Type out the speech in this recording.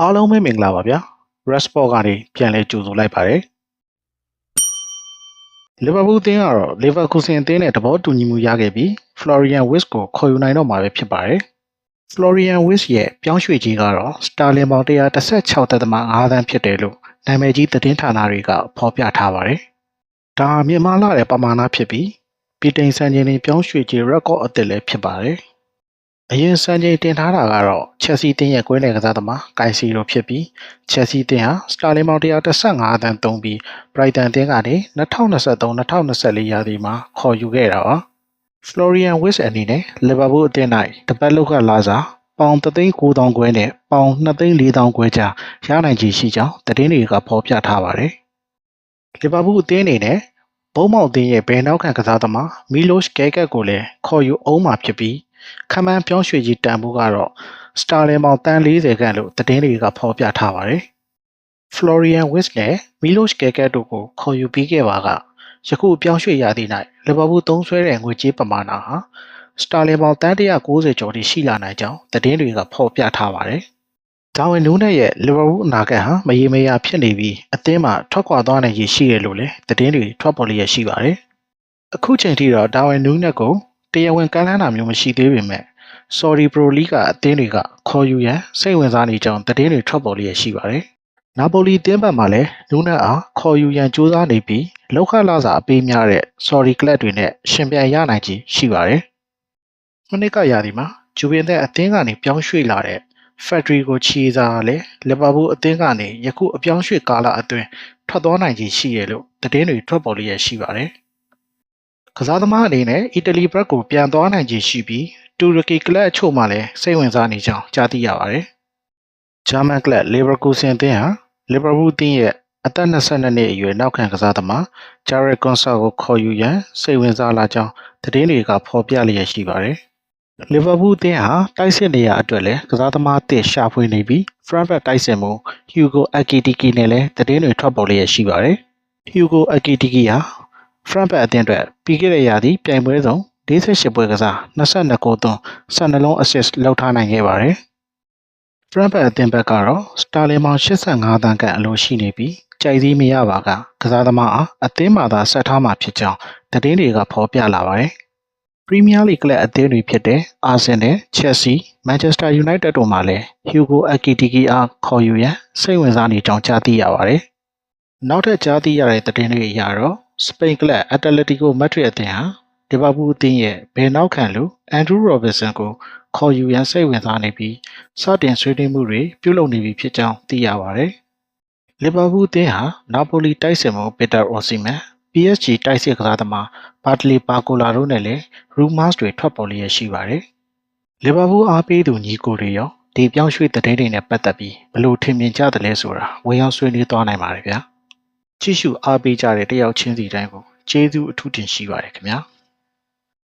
အားလုံးပဲမင်္ဂလာပါဗျာ Resport ကနေပြန်လဲကြိုဆိုလိုက်ပါတယ်လီဗာပူးအသင်းကတော့လီဗာကူဆင်အသင်းနဲ့တဘောတူညီမှုရခဲ့ပြီး Florian Wirtz ကိုခေါ်ယူနိုင်တော့မှာပဲဖြစ်ပါတယ် Florian Wirtz ရဲ့ပြောင်းရွှေ့ခြင်းကတော့ Sterling ပေါင်116.5 သန်းဖြစ်တယ်လို့နာမည်ကြီးသတင်းဌာနတွေကဖော်ပြထားပါတယ်ဒါမြင့်မားလာတဲ့ပမာဏဖြစ်ပြီးပြည်တိန်စံချိန်တွေပြောင်းရွှေ့ခြင်း record အသစ်လည်းဖြစ်ပါတယ်အရင်စံချိန်တင်ထားတာကတော့ Chelsea အသင်းရဲ့ကွင်းလယ်ကစားသမား Caicedo ဖြစ်ပြီး Chelsea အသင်းဟာ Sterling ပေါင်115 သန်းသုံးပြီး Brighton အသင်းကနေ2023-2024 ရာသီမှာခေါ်ယူခဲ့တာပါ Florian Wirtz အနေနဲ့ Liverpool အသင်း၌တပတ်လောက်ကလာစားပေါင်3,900,000 ခွဲနဲ့ပေါင်2,400,000 ခွဲကြားရနိုင်ခြေရှိကြောင်းသတင်းတွေကဖော်ပြထားပါတယ် Liverpool အသင်းအနေနဲ့ဘုံမောက်အသင်းရဲ့ဘယ်နောက်ခံကစားသမား Milos Kerkez ကိုလည်းခေါ်ယူအောင်မှာဖြစ်ပြီးခမန်းပြောင်းရွှေ့ကြီးတန်ဖိုးကတော့ Sterling ပေါင်40ခန့်လို့သတင်းတွေကဖော်ပြထားပါတယ်။ Florian Wirtz နဲ့ Milos Kerkez တို့ကိုခေါ်ယူပြီးခဲ့ပါကယခုပြောင်းရွှေ့ရာသီ၌လီဗာပူးသုံးစွဲတဲ့ငွေကြေးပမာဏဟာ Sterling ပေါင်190ကျော်ထိရှိလာနိုင်ကြောင်းသတင်းတွေကဖော်ပြထားပါတယ်။ဒါဝင်နူးနဲ့ရဲ့လီဗာပူးအနာဂတ်ဟာမရေမရာဖြစ်နေပြီးအသင်းမှာထွက်ခွာသွားနိုင်ရည်ရှိတယ်လို့လည်းသတင်းတွေထွက်ပေါ်လျက်ရှိပါတယ်။အခုချိန်ထိတော့ဒါဝင်နူးနဲ့ကိုတရားဝင်ကမ်းလှမ်းတာမျိုးမရှိသေးပေမဲ့ Saudi Pro League အသင်းတွေကခေါ်ယူရန်စိတ်ဝင်စားနေကြောင်းသတင်းတွေထွက်ပေါ်လျက်ရှိပါတယ်။နာပိုလီအသင်းဘက်မှလည်းနူးနက်အားခေါ်ယူရန်ကြိုးစားနေပြီးလောက်ခလာစာအပေးများတဲ့ Saudi Club တွေနဲ့ရှင်ပြိုင်ရနိုင်ခြေရှိပါတယ်။မနစ်ကရာသီမှာဂျူဗင်သက်အသင်းကနေပြောင်းရွှေ့လာတဲ့ Federico Chiesa လည်းလီဗာပူးအသင်းကနေယခုအပြောင်းရွှေ့ကာလအတွင်းထွက်သွားနိုင်ခြေရှိရလို့သတင်းတွေထွက်ပေါ်လျက်ရှိပါတယ်။ကစားသမားအနေနဲ့အီတလီဘက်ကိုပြန်သွားနိုင်ခြေရှိပြီးတူရကီကလပ်အချို့မှလည်းစိတ်ဝင်စားနေကြောင်းကြားသိရပါတယ်။ဂျာမန်ကလပ်လီဗာကူဆင်အသင်းဟာလီဗာပူးအသင်းရဲ့အသက်22နှစ်အရွယ်နောက်ခံကစားသမားဂျာရက်ကွန်ဆာကိုခေါ်ယူရန်စိတ်ဝင်စားလာကြောင်းသတင်းတွေကဖော်ပြလျက်ရှိပါတယ်။လီဗာပူးအသင်းဟာတိုက်စစ်နေရာအတွက်လည်းကစားသမားအသစ်ရှာဖွေနေပြီး front back တိုက်စစ်မှုဟျူဂိုအကီတီကီနဲ့လည်းသတင်းတွေထွက်ပေါ်လျက်ရှိပါတယ်။ဟျူဂိုအကီတီကီဟာ front back အသင်းအတွက်ပြီးခဲ့တဲ့ရာသီပြိုင်ပွဲဆုံး48ပွဲကစား22ဂိုးသွင်း12လုံး assist လုပ်ထားနိုင်ခဲ့ပါတယ်။ front back အသင်းဘက်ကတော့ Sterling ပေါင်85သန်းခန့်အလိုရှိနေပြီးကြိုက်စည်းမရပါကစားသမားအားအသင်းမှာသာဆက်ထားမှာဖြစ်ကြောင်းသတင်းတွေကဖော်ပြလာပါတယ်။ Premier League ကလပ်အသင်းတွေဖြစ်တဲ့ Arsenal, Chelsea, Manchester United တို့မှလည်း Hugo Ekitike အားခေါ်ယူရန်စိတ်ဝင်စားနေကြောင်းကြားသိရပါတယ်။နောက်ထပ်ကြားသိရတဲ့သတင်းတွေအရတော့စပိန်ကလပ် Atletico Madrid အသင်းဟာလီဗာပူးအသင်းရဲ့ဘယ်နောက်ခံလူ Andrew Robertson ကိုခေါ်ယူရန်စိတ်ဝင်စားနေပြီးစတင်ဆွေးနွေးမှုတွေပြုလုပ်နေပြီဖြစ်ကြောင်းသိရပါတယ်။လီဗာပူးအသင်းဟာနာပိုလီတိုက်စစ်မှုပီတာအိုစီမန် PSG တိုက်စစ်ကစားသမားဘာတလီပါကိုလာတို့နဲ့လည်း rumors တွေထွက်ပေါ်လျက်ရှိပါတယ်။လီဗာပူးအားပေးသူညီကိုတွေရောဒီပြောင်းရွှေ့သတင်းတွေနဲ့ပတ်သက်ပြီးဘလို့ထင်မြင်ကြသလဲဆိုတာဝင်ရောက်ဆွေးနွေးသွားနိုင်ပါတယ်ဗျာ။ကြည့်ရှုအားပေးကြတဲ့တယောက်ချင်းစီတိုင်းကိုကျေးဇူးအထူးတင်ရှိပါတယ်ခင်ဗျာ။